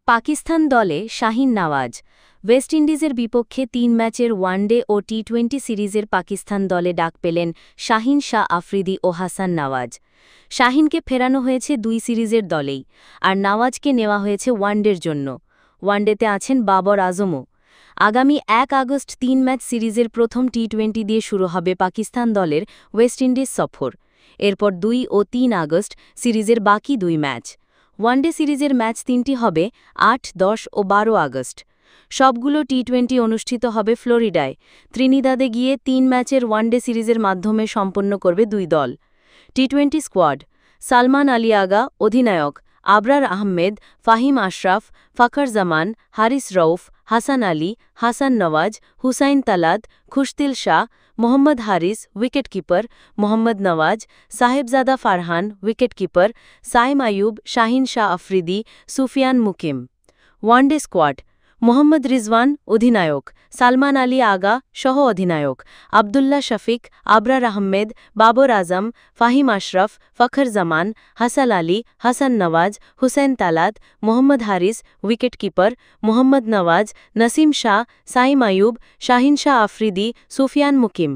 পাকিস্তান দলে শাহিন নওয়াজ। ওয়েস্ট ইন্ডিজের বিপক্ষে ৩ ম্যাচের ওয়ানডে ও টি-২০ সিরিজের পাকিস্তান দলে ডাক পেলেন শাহিন শাহ আফ্রিদি ও হাসান নওয়াজ। শাহিনকে ফেরানো হয়েছে ২ সিরিজের দলেই, আর নওয়াজকে নেওয়া হয়েছে ওয়ানডের জন্য। ওয়ানডেতে আছেন বাবর আজমও। আগামী ১ আগস্ট ৩ ম্যাচ সিরিজের প্রথম টি-২০ দিয়ে শুরু হবে পাকিস্তান দলের ওয়েস্ট ইন্ডিজ সফর। এরপর ২ ও ৩ আগস্ট সিরিজের বাকি ২ ম্যাচ। ওয়ানডে সিরিজের ম্যাচ ৩টি হবে ৮, ১০ ও ১২ আগস্ট। সবগুলো টি-২০ অনুষ্ঠিত হবে ফ্লোরিডায়। ত্রিনিদাদে গিয়ে ৩ ম্যাচের ওয়ানডে সিরিজের মাধ্যমে সম্পন্ন করবে ২ দল। টি-২০ স্কোয়াড: সালমান আলী আগা অধিনায়ক, Abrar Ahmed, Faheem Ashraf, Fakhar Zaman, Haris Rauf, Hasan Ali, Hasan Nawaz, Hussain Talat, Khushdil Shah, Mohammad Haris wicketkeeper, Mohammad Nawaz, Sahibzada Farhan wicketkeeper, Saim Ayub, Shaheen Shah Afridi, Sufiyan Muqeem. One day squad: Mohammad Rizwan অধিনায়ক, সালমান আলী আগা সহ অধিনায়ক, আবদুল্লাহ শফিক, আবরার আহমেদ, বাবর আজম, ফাহিম আশরাফ, ফখর জামান, হাসান আলী, হাসান নওয়াজ, হুসেন তালাত, মোহাম্মদ হারিস উইকেটকিপার, মোহাম্মদ নওয়াজ, নসিম শাহ, সাইম আয়ুব, শাহিন শাহ আফ্রিদি, সুফিয়ান মুকিম।